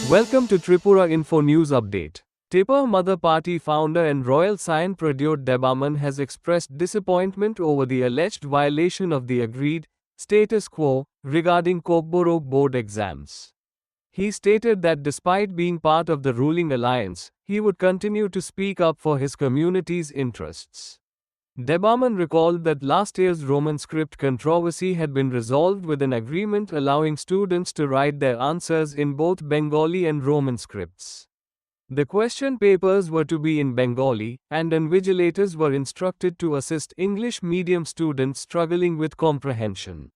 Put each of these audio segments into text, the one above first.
Welcome to Tripura Info News Update. Tipper Mother Party founder and Royal Scion Pradyot Debarman has expressed disappointment over the alleged violation of the agreed status quo regarding Kokborok board exams. He stated that despite being part of the ruling alliance, he would continue to speak up for his community's interests. Debarman recalled that last year's Roman script controversy had been resolved with an agreement allowing students to write their answers in both Bengali and Roman scripts. The question papers were to be in Bengali, and invigilators were instructed to assist English medium students struggling with comprehension.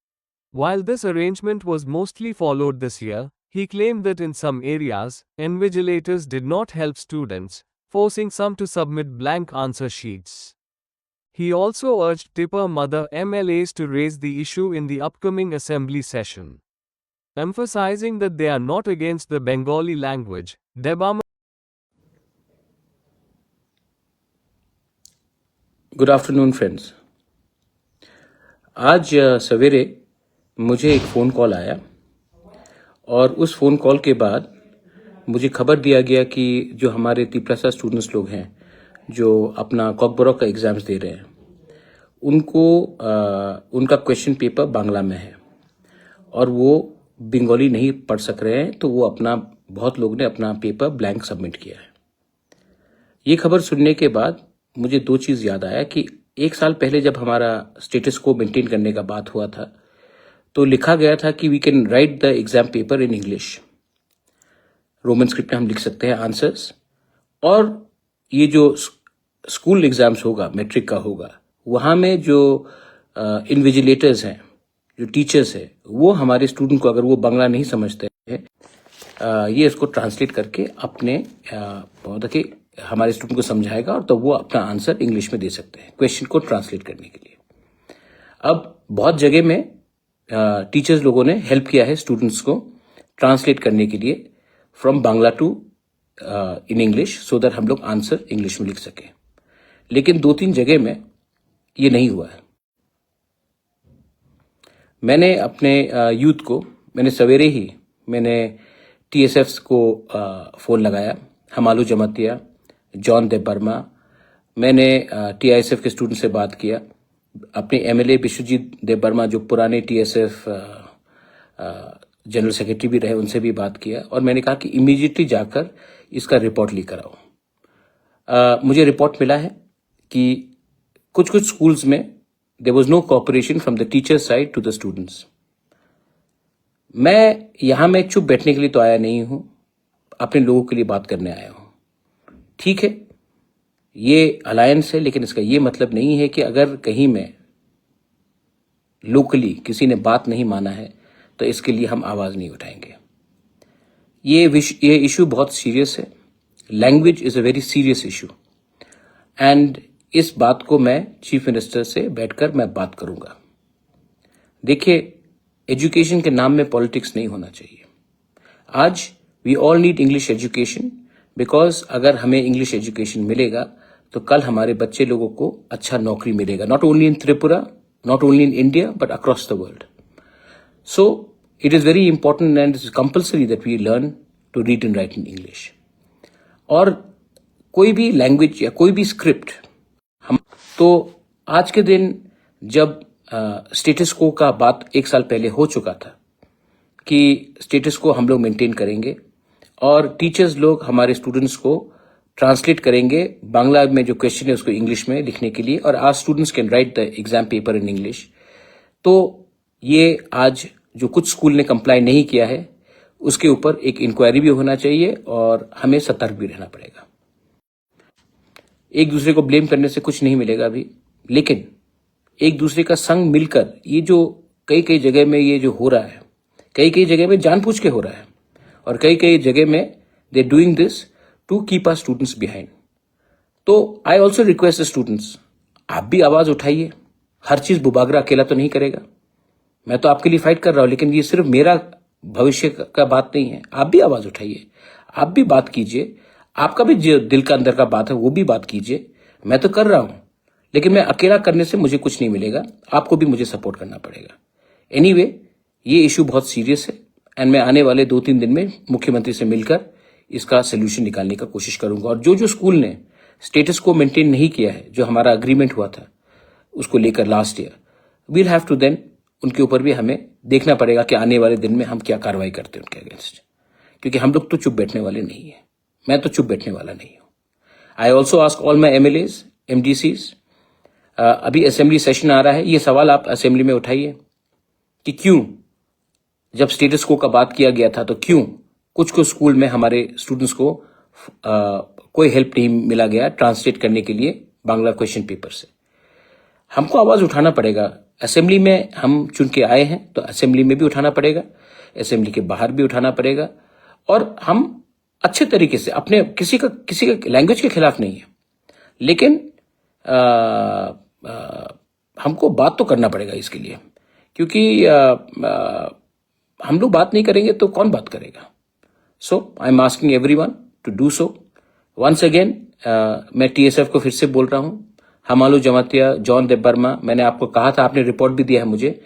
While this arrangement was mostly followed this year, he claimed that in some areas, invigilators did not help students, forcing some to submit blank answer sheets. He also urged Tipper Mother MLAs to raise the issue in the upcoming assembly session. Emphasizing that they are not against the Bengali language, Debarman good afternoon friends. आज सवेरे मुझे एक phone call आया और उस phone call के बाद मुझे खबर दिया गया कि जो हमारे तिपरासा स्टूडेंट्स लोग हैं जो अपना कॉकबोरॉक का एग्ज़ाम्स दे रहे हैं उनको उनका क्वेश्चन पेपर बांग्ला में है और वो बंगाली नहीं पढ़ सक रहे हैं, तो वो बहुत लोग ने अपना पेपर ब्लैंक सबमिट किया है। ये खबर सुनने के बाद मुझे दो चीज़ याद आया कि एक साल पहले जब हमारा स्टेटस को मेंटेन करने का बात हुआ था तो लिखा गया था कि we can write the exam paper in English, Roman script में हम लिख सकते हैं आंसर्स, और ये जो स्कूल एग्जाम्स होगा, मैट्रिक का होगा, वहाँ में जो इन्विजिलेटर्स हैं, जो टीचर्स हैं, वो हमारे स्टूडेंट को अगर वो बांग्ला नहीं समझते हैं ये इसको ट्रांसलेट करके अपने कि हमारे स्टूडेंट को समझाएगा और तो वो अपना आंसर इंग्लिश में दे सकते हैं क्वेश्चन को ट्रांसलेट करने के लिए। अब बहुत जगह में टीचर्स लोगों ने हेल्प किया है स्टूडेंट्स को ट्रांसलेट करने के लिए from Bangla to in English, so that हम लोग आंसर इंग्लिश में लिख सकें। लेकिन दो तीन जगह में ये नहीं हुआ है। मैंने अपने यूथ को सवेरे ही मैंने TSFs को फ़ोन लगाया, हमालू जमातिया, जॉन देबबर्मा, मैंने TISF के स्टूडेंट से बात किया, अपने MLA विश्वजीत देबबर्मा जो पुराने TSF जनरल सेक्रेटरी भी रहे, उनसे भी बात किया और मैंने कहा कि इमीडिएटली जाकर इसका रिपोर्ट लेकर आओ। मुझे रिपोर्ट मिला है कि कुछ स्कूल्स में there was no cooperation from the teacher side to the students. मैं यहाँ में चुप बैठने के लिए तो आया नहीं हूँ, अपने लोगों के लिए बात करने आया हूँ। ठीक है, ये अलायंस है, लेकिन इसका ये मतलब नहीं है कि अगर कहीं में लोकली किसी ने बात नहीं माना है तो इसके लिए हम आवाज़ नहीं उठाएंगे। ये इशू बहुत सीरियस है। Language is a very serious issue and इस बात को मैं चीफ मिनिस्टर से बैठकर मैं बात करूंगा। देखिए, एजुकेशन के नाम में पॉलिटिक्स नहीं होना चाहिए। आज we all need English education, because अगर हमें इंग्लिश एजुकेशन मिलेगा तो कल हमारे बच्चे लोगों को अच्छा नौकरी मिलेगा, not only in Tripura, not only in India, but across the world. So it is very important and it is compulsory that we learn to read and write in English. और कोई भी लैंग्वेज या कोई भी स्क्रिप्ट तो आज के दिन जब स्टेटस को का बात एक साल पहले हो चुका था कि स्टेटस को हम लोग मेंटेन करेंगे और टीचर्स लोग हमारे स्टूडेंट्स को ट्रांसलेट करेंगे बांग्ला में जो क्वेश्चन है उसको इंग्लिश में लिखने के लिए, और आज students can write the exam paper in English. तो ये आज जो कुछ स्कूल ने कंप्लाई नहीं किया है उसके ऊपर एक इंक्वायरी भी होना चाहिए और हमें सतर्क भी रहना पड़ेगा। एक दूसरे को ब्लेम करने से कुछ नहीं मिलेगा अभी, लेकिन एक दूसरे का संग मिलकर ये जो कई जगह में ये जो हो रहा है, कई जगह में जानबूझ के हो रहा है और कई जगह में they doing this to keep our students behind. तो I also request the students, आप भी आवाज उठाइए। हर चीज बुबागरा अकेला तो नहीं करेगा। मैं तो आपके लिए फाइट कर रहा हूं, लेकिन ये सिर्फ मेरा भविष्य का बात नहीं है। आप भी आवाज उठाइए, आप भी बात कीजिए, आपका भी जो दिल का अंदर का बात है वो भी बात कीजिए। मैं तो कर रहा हूं, लेकिन मैं अकेला करने से मुझे कुछ नहीं मिलेगा, आपको भी मुझे सपोर्ट करना पड़ेगा। एनीवे, ये इशू बहुत सीरियस है एंड मैं आने वाले 2-3 दिन में मुख्यमंत्री से मिलकर इसका सोल्यूशन निकालने का कोशिश करूंगा। और जो जो स्कूल ने स्टेटस को मेंटेन नहीं किया है, जो हमारा अग्रीमेंट हुआ था उसको लेकर last year, we'll have to then उनके ऊपर भी हमें देखना पड़ेगा कि आने वाले दिन में हम क्या कार्रवाई करते हैं उनके अगेंस्ट, क्योंकि हम लोग तो चुप बैठने वाले नहीं है। मैं तो चुप बैठने वाला नहीं हूं। I also ask all my MLAs, MDCs, अभी असेंबली सेशन आ रहा है, ये सवाल आप असेंबली में उठाइए कि क्यों जब स्टेटस को का बात किया गया था तो क्यों कुछ कुछ स्कूल में हमारे स्टूडेंट्स को कोई हेल्प नहीं मिला गया ट्रांसलेट करने के लिए बांग्ला क्वेश्चन पेपर से। हमको आवाज उठाना पड़ेगा। असेंबली में हम चुन के आए हैं तो असेंबली में भी उठाना पड़ेगा, असेंबली के बाहर भी उठाना पड़ेगा। और हम अच्छे तरीके से अपने किसी का लैंग्वेज के खिलाफ नहीं है, लेकिन हमको बात तो करना पड़ेगा इसके लिए, क्योंकि हम लोग बात नहीं करेंगे तो कौन बात करेगा। So I am asking everyone to do so. Once again मैं TSF को फिर से बोल रहा हूं, हमालू जमातिया, जॉन देबबर्मा, मैंने आपको कहा था, आपने रिपोर्ट भी दिया है मुझे।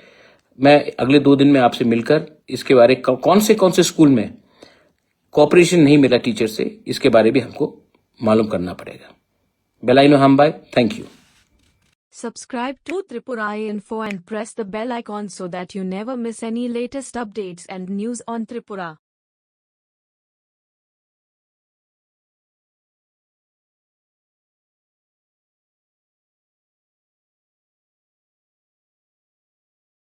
मैं अगले 2 दिन में आपसे मिलकर इसके बारे कौन से स्कूल में कोऑपरेशन नहीं मिला टीचर से, इसके बारे भी हमको मालूम करना पड़ेगा। बेलाइनो हमबाई, thank you. Subscribe to Tripura Info and press the bell icon so that you never miss any latest updates and news on Tripura.